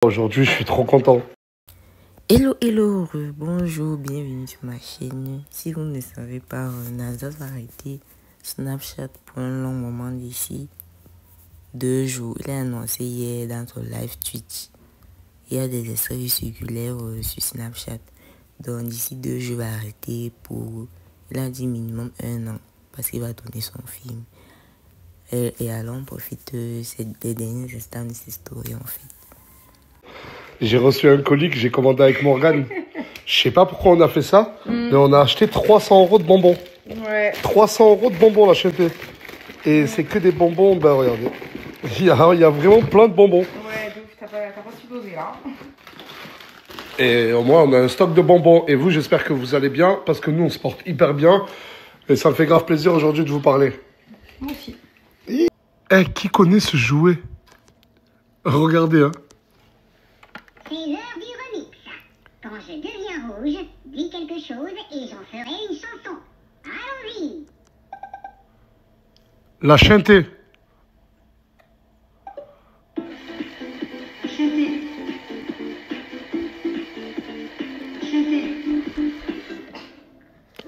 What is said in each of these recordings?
Aujourd'hui, je suis trop content. Hello, hello, bonjour, bienvenue sur ma chaîne. Si vous ne savez pas, Nazat va arrêter Snapchat pour un long moment d'ici 2 jours. Il a annoncé hier dans son live Twitch. Il y a des extraits circulaires sur Snapchat. Donc d'ici 2 jours, il va arrêter pour, il a dit minimum 1 an, parce qu'il va tourner son film. Et alors on profite des derniers instants de cette story en fait. J'ai reçu un colis que j'ai commandé avec Morgane. Je sais pas pourquoi on a fait ça, mais on a acheté 300 € de bonbons. Ouais. 300 € de bonbons, la chaîne. Et c'est que des bonbons, ben regardez. Il y a vraiment plein de bonbons. Ouais, donc t'as pas su doser là. Et au moins, on a un stock de bonbons. Et vous, j'espère que vous allez bien, parce que nous, on se porte hyper bien. Et ça me fait grave plaisir aujourd'hui de vous parler. Moi aussi. Eh, qui connaît ce jouet? Regardez, hein. C'est l'heure du remix. Quand je deviens rouge, dis quelque chose et j'en ferai une chanson. Allons-y. La chanté.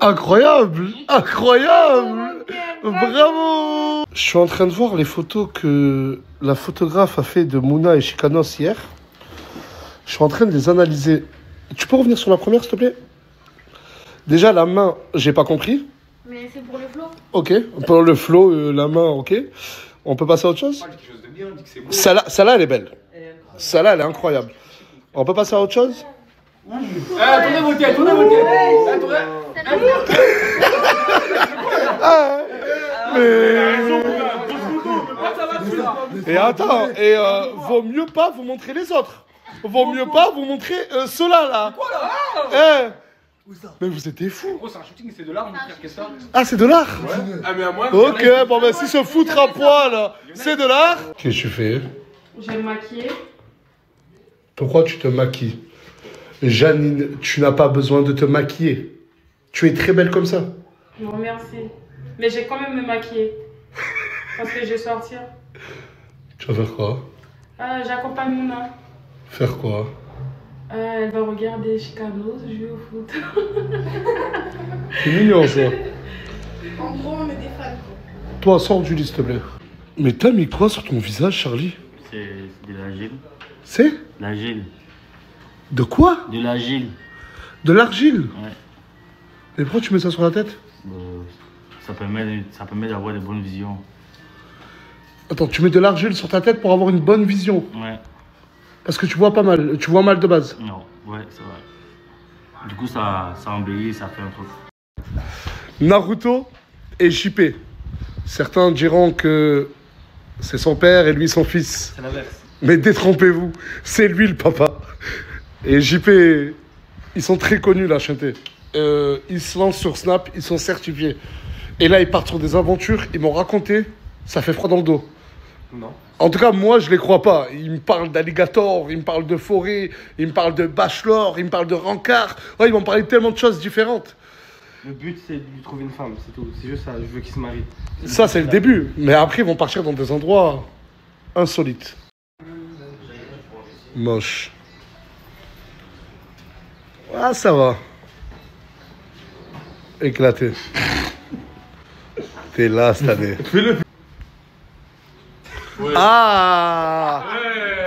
Incroyable! Incroyable! Bravo! Je suis en train de voir les photos que la photographe a fait de Mouna et Chikanos hier. Je suis en train de les analyser. Tu peux revenir sur la première, s'il te plaît? Déjà, la main, j'ai pas compris. Mais c'est pour le flow. Ok. Pour le flow, la main, ok. On peut passer à autre chose? Celle-là, elle est belle. Celle-là, elle est incroyable. On peut passer à autre chose? Tournez vos têtes, tournez vos têtes. Et attends, et vaut mieux pas vous montrer les autres. Vaut mieux pas vous montrer ceux-là, là. Quoi là? Mais vous êtes des fous. Gros, c'est un shooting, c'est de l'art, mon frère, qu'est-ce que c'est ça? Ah, c'est de l'art? Ah, mais à moi. Ok, bon, ben si se foutre à poil, c'est de l'art. Qu'est-ce que tu fais? Je vais me maquiller. Pourquoi tu te maquilles? Janine, tu n'as pas besoin de te maquiller. Tu es très belle comme ça. Non, merci. Mais j'ai quand même me maquiller. Parce que je vais sortir. Tu vas faire quoi? J'accompagne Mouna. Faire quoi? Elle va regarder Chicanos jouer au foot. C'est mignon ça. En gros, on est des fans. Toi, sors du lit, s'il te plaît. Mais t'as mis quoi sur ton visage, Charlie? C'est de l'argile. C'est? L'argile. De quoi? De l'argile. De l'argile? Ouais. Et pourquoi tu mets ça sur la tête? Ça permet d'avoir de bonnes visions. Attends, tu mets de l'argile sur ta tête pour avoir une bonne vision? Ouais. Parce que tu vois pas mal, tu vois mal de base. Non, ouais, c'est vrai. Du coup, ça embellit, ça fait un truc. Naruto et JP. Certains diront que c'est son père et lui son fils. C'est l'inverse. Mais détrompez-vous, c'est lui le papa. Et JP, ils sont très connus là, chanter. Ils se lancent sur Snap, ils sont certifiés. Et là, ils partent sur des aventures, ils m'ont raconté, ça fait froid dans le dos. Non. En tout cas, moi, je les crois pas. Ils me parlent d'alligator, ils me parlent de forêt, ils me parlent de bachelor, ils me parlent de rencard. Ouais, ils m'ont parlé de tellement de choses différentes. Le but, c'est de lui trouver une femme, c'est tout. C'est juste ça, je veux qu'il se marie. Ça, c'est le début. Mais après, ils vont partir dans des endroits insolites. Moche. Ah, ça va. Éclaté. T'es là cette année. Fais-le. Ah!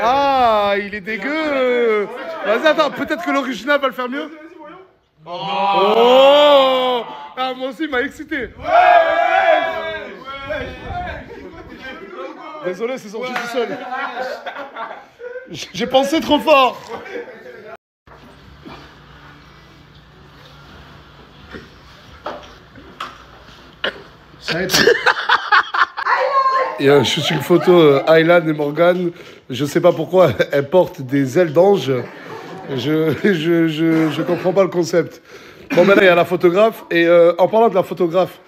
Ah, il est dégueu! Vas-y, attends, peut-être que l'original va le faire mieux. Oh! Ah, moi aussi, il m'a excité. Désolé, c'est sorti tout seul. J'ai pensé trop fort. Ça a été. Il y a un shooting photo Aylan et Morgane. Je sais pas pourquoi elles portent des ailes d'ange. Je comprends pas le concept. Bon, ben là, il y a la photographe. Et en parlant de la photographe,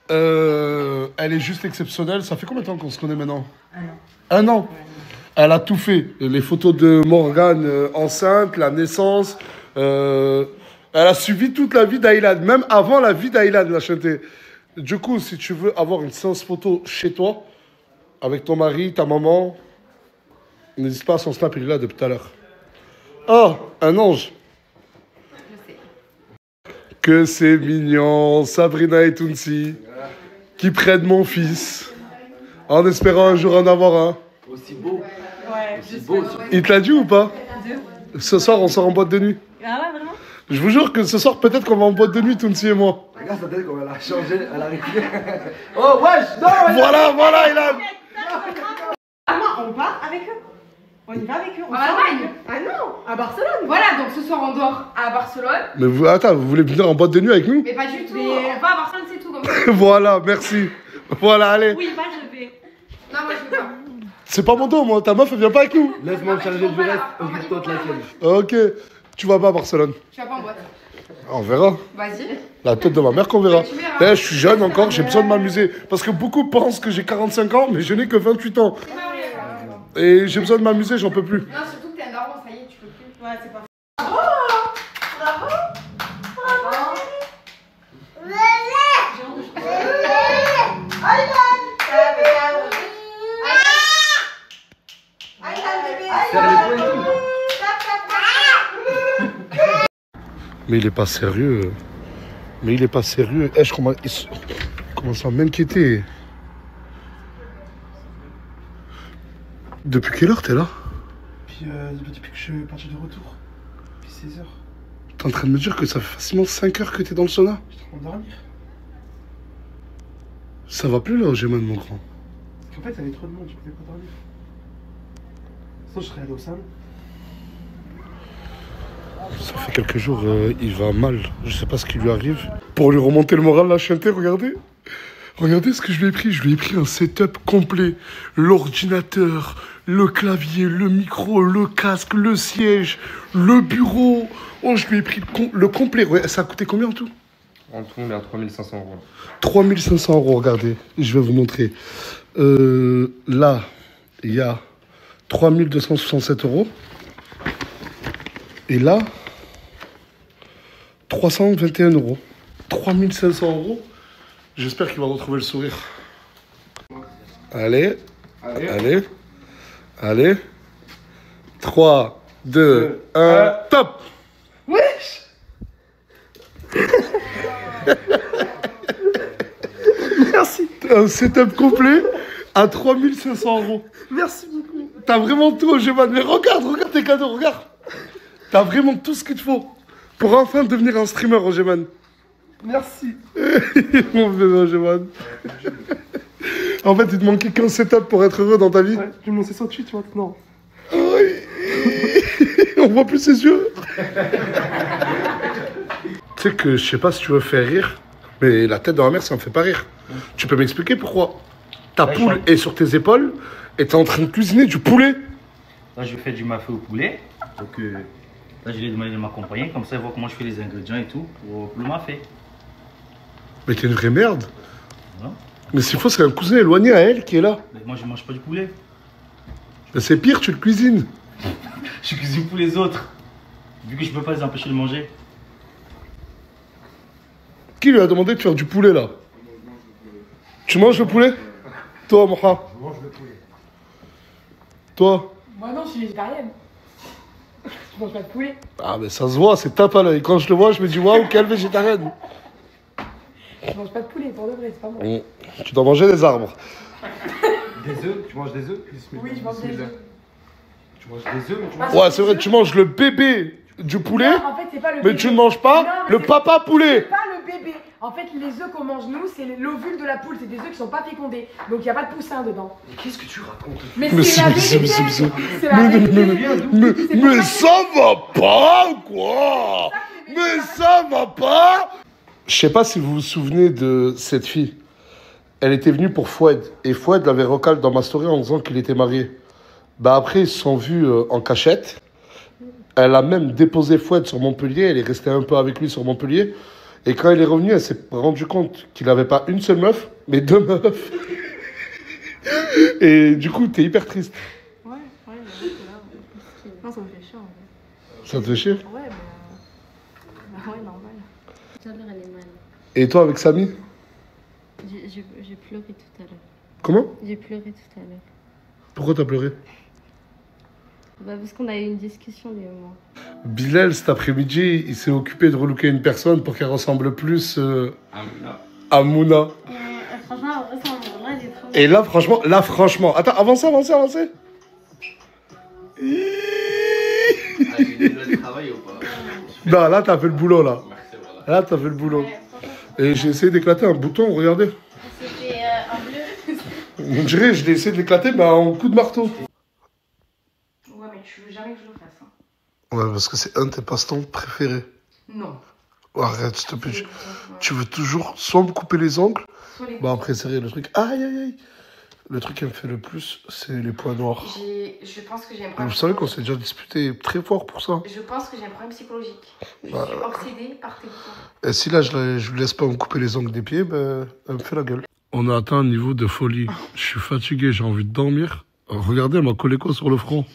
elle est juste exceptionnelle. Ça fait combien de temps qu'on se connaît maintenant? 1 an. 1 an? Ouais. Elle a tout fait. Les photos de Morgane enceinte, la naissance. Elle a suivi toute la vie d'Aylan. Même avant la vie d'Aylan, la chanté. Du coup, si tu veux avoir une séance photo chez toi, avec ton mari, ta maman, n'hésite pas à son snap, il est là depuis tout à l'heure. Oh, un ange. Que c'est mignon, Sabrina et Tounsi, qui prennent mon fils, en espérant un jour en avoir un. Aussi beau. Ouais, Aussi beau. Aussi... Il te l'a dit ou pas? Ce soir, on sort en boîte de nuit. Ah ouais, vraiment? Je vous jure que ce soir, peut-être qu'on va en boîte de nuit, Tounsi et moi. Regarde sa tête, comme elle a changé, elle a reculé. Oh, wesh, non! Voilà, Ilan. On part avec eux. On y va avec eux. On En sort Allemagne. avec eux. Ah non, à Barcelone. Voilà, donc ce soir on dort à Barcelone. Mais vous, attends, vous voulez venir en boîte de nuit avec nous? Mais pas du tout, on va à Barcelone, c'est tout comme ça. Voilà, merci. Voilà, allez. Oui, va, je vais. Non, moi je veux pas. C'est pas mon dos, moi. Ta meuf, elle vient pas avec nous. Laisse-moi me charger du reste, occupe-toi de la tienne. Ok. Tu vas pas à Barcelone. Tu vas pas en boîte. On verra. Vas-y. La tête de ma mère qu'on verra. Ouais, tu verras. Eh, je suis jeune encore, j'ai besoin de m'amuser. Parce que beaucoup pensent que j'ai 45 ans, mais je n'ai que 28 ans. C'est pas vrai. Et j'ai besoin de m'amuser, j'en peux plus. Non, surtout que t'es un daron, ça y est, tu peux plus. Ouais, c'est pas. Serre les poings et tout. Mais il est pas sérieux. Mais il est pas sérieux. Eh, je commence à m'inquiéter. Depuis quelle heure t'es là? Puis depuis que je suis parti de retour. Puis 16h. T'es en train de me dire que ça fait facilement 5 heures que t'es dans le sauna? J'étais en train de dormir. Ça va plus là, Ojeman, mon grand. Parce qu'en fait, il y avait trop de monde, je pouvais pas dormir. Sinon, je serais allé au salon. Ça fait quelques jours, il va mal. Je sais pas ce qui lui arrive. Pour lui remonter le moral, la chanter, regardez. Regardez ce que je lui ai pris. Je lui ai pris un setup complet. L'ordinateur, le clavier, le micro, le casque, le siège, le bureau. Oh, je lui ai pris le complet. Ouais, ça a coûté combien en tout? En tout, on est à 3500 €. 3500 €, regardez. Je vais vous montrer. Là, il y a 3267 €. Et là, 321 €. 3500 €. J'espère qu'il va retrouver le sourire. Allez. Allez. 3, 2, 1, top! Wesh! Merci. Un setup complet à 3500 €. Merci beaucoup. T'as vraiment tout, Ojeman. Mais regarde tes cadeaux, regarde. T'as vraiment tout ce qu'il te faut pour enfin devenir un streamer, Ojeman. Merci. Mon bébé Ojeman. En fait, il te manquait qu'un setup pour être heureux dans ta vie. Ouais, je vais me lancer 108 maintenant. Oui. On voit plus ses yeux. Tu sais que je sais pas si tu veux faire rire, mais la tête de ma mère, ça me fait pas rire. Tu peux m'expliquer pourquoi ta poule est sur tes épaules et t'es en train de cuisiner du poulet? Là, je fais du mafé au poulet. Donc là, je lui ai demandé de m'accompagner. Comme ça, il voit comment je fais les ingrédients et tout pour le mafé. Mais t'es une vraie merde. Non. Mais s'il faut, c'est un cousin éloigné à elle qui est là. Mais moi, je mange pas du poulet. Mais c'est pire, tu le cuisines. Je cuisine pour les autres. Vu que je peux pas les empêcher de manger. Qui lui a demandé de faire du poulet là? Tu manges le poulet? Toi, Moha? Je mange le poulet. Toi? Moi non, je suis végétarienne. Je mange pas de poulet. Ah, mais ça se voit, c'est tape à l'œil. Quand je le vois, je me dis waouh, quelle végétarienne. Je mange pas de poulet, pour de vrai, c'est pas moi. Tu dois manger des arbres. Des œufs? Tu manges des œufs? Oui, je mange des œufs. Tu manges des œufs, mais tu manges... Ouais, c'est vrai, tu manges le bébé du poulet, Non, en fait, c'est pas le mais bébé. tu ne manges pas Non, mais le c'est- papa C'est poulet. pas le bébé. En fait, les œufs qu'on mange nous, c'est l'ovule de la poule. C'est des œufs qui sont pas fécondés. Donc il n'y a pas de poussin dedans. Qu'est-ce que tu racontes? Mais Mais c'est la c'est- vérité. c'est- C'est la vérité. Mais ça va pas, quoi. Mais ça va pas. Je sais pas si vous vous souvenez de cette fille. Elle était venue pour Foued. Et Foued l'avait recalé dans ma story en disant qu'il était marié. Bah après, ils se sont vus en cachette. Elle a même déposé Foued sur Montpellier. Elle est restée un peu avec lui sur Montpellier. Et quand elle est revenue, elle s'est rendue compte qu'il n'avait pas une seule meuf, mais 2 meufs. Et du coup, t'es hyper triste. Ouais, là. Non, ça me fait chier en vrai. Ça te fait chier? Ouais, ouais, normal. Tout à l'heure, elle est mal. Et toi, avec Samy? J'ai pleuré tout à l'heure. Comment? J'ai pleuré tout à l'heure. Pourquoi t'as pleuré? Bah, parce qu'on a eu une discussion, lui et moi. Bilal, cet après-midi, il s'est occupé de relooker une personne pour qu'elle ressemble plus à Mouna. Franchement, en vrai, ça là, il est trop. Et là, franchement. Attends, avancez. J'ai des doigts de travail ou pas? Non, là, t'as fait le boulot, là. Merci, voilà. Là, t'as fait le boulot. Et j'ai essayé d'éclater un bouton, regardez. C'était en bleu. On dirait, je l'ai essayé de l'éclater, mais en coup de marteau. Ouais, mais tu veux jamais que je le fasse. Hein. Ouais, parce que c'est un de tes passe-temps préférés. Non. Arrête, s'il te plaît. Tu veux toujours soit me couper les ongles. Bah après, c'est rien, le truc. Aïe. Le truc qui me fait le plus, c'est les points noirs. Je pense que j'ai un problème. Vous savez qu'on s'est déjà disputé très fort pour ça. Je pense que j'ai un problème psychologique. Je suis obsédée par tes boutons. Et si là, je lui laisse pas me couper les ongles des pieds, ben, elle me fait la gueule. On a atteint un niveau de folie. Je suis fatigué, j'ai envie de dormir. Regardez, elle m'a collé quoi sur le front?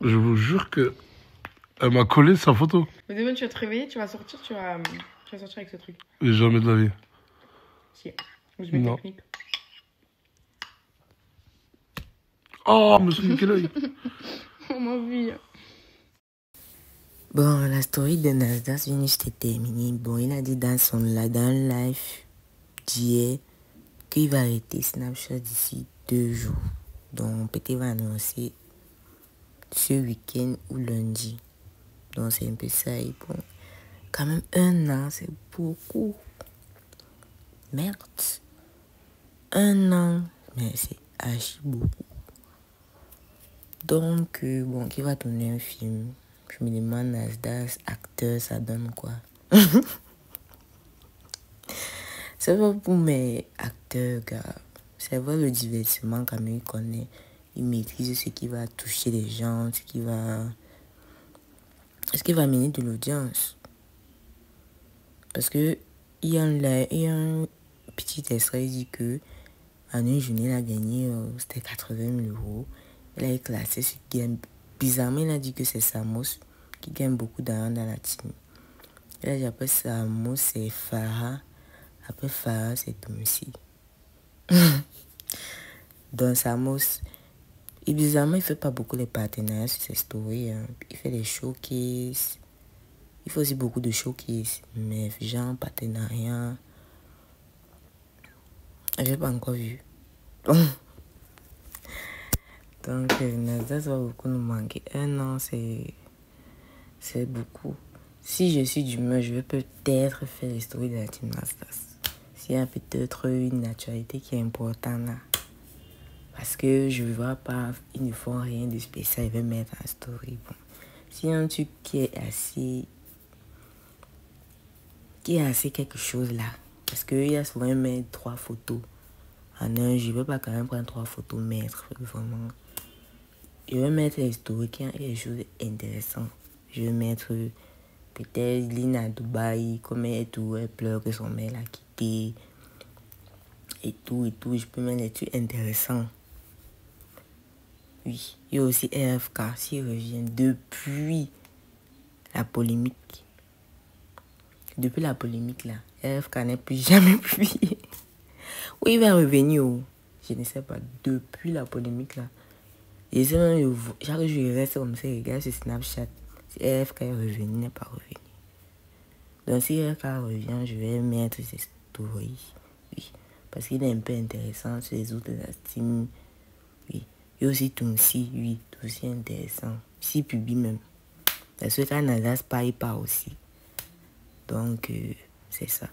Je vous jure que elle m'a collé sa photo. Mais demain, tu vas te réveiller, tu vas sortir, tu vas sortir avec ce truc. Et jamais de la vie. Si. Je mets Non. technique. Oh, me suis niqué l'œil. Ma vie. Bon, la story de Nasdas vient juste de terminer. Bon, il a dit dans le live d'hier qu'il va arrêter Snapchat d'ici 2 jours. Donc, peut-être va annoncer ce week-end ou lundi. Donc, c'est un peu ça. Et bon, quand même 1 an, c'est beaucoup. Merde. 1 an, mais c'est archi beaucoup. Donc, bon, qui va tourner un film? Je me demande, Nasdas, acteur, ça donne quoi? C'est pas pour mes acteurs, gars. C'est vrai, le divertissement, quand même, il connaît. Il maîtrise ce qui va toucher les gens, ce qui va amener de l'audience. Parce que il y a un petit extrait, il dit que en une journée, il a gagné, c'était 80 000 €. Il a classé ce qui gagne. Bizarrement, il a dit que c'est Samos qui gagne beaucoup d'argent dans la team. Il a dit après Samos, c'est Farah. Après Farah, c'est Tumsi. Donc Samos, et bizarrement, il ne fait pas beaucoup les partenariats sur ses stories. Hein. Il fait des showcases. Il fait aussi beaucoup de showcases. Mais genre, partenariat, je n'ai pas encore vu. Donc, Nasdas va beaucoup nous manquer. 1 an, c'est beaucoup. Si je suis d'humeur, je vais peut-être faire les stories de la team Nasdas. S'il y a peut-être une actualité qui est importante là. Parce que je ne vois pas, ils ne font rien de spécial, ils veulent mettre en story. Bon. S'il y a un truc qui est assez quelque chose là. Parce qu'il y a souvent mettre 3 photos. En un, je ne vais pas quand même prendre 3 photos, mettre vraiment. Je vais mettre les stories qui ont des choses intéressantes. Je vais mettre peut-être Lina à Dubaï, comme elle pleure que son mère l'a quitté. Et tout. Je peux mettre des trucs intéressants. Oui. Il y a aussi RFK, s'il revient depuis la polémique. Depuis la polémique là, RFK n'est plus jamais publié. Oui, il va revenir. Je ne sais pas. Depuis la polémique là. Et c'est même, chaque jour, je reste comme ça, je regarde sur Snapchat. Si RFK est revenu, il n'est pas revenu. Donc, si RFK revient, je vais mettre ses stories. Oui. Parce qu'il est un peu intéressant sur les autres de la team. Oui. Et aussi Tumsi, oui. Tumsi est intéressant. Si publie même. Parce que Nasdas paye pas aussi. Donc, c'est ça.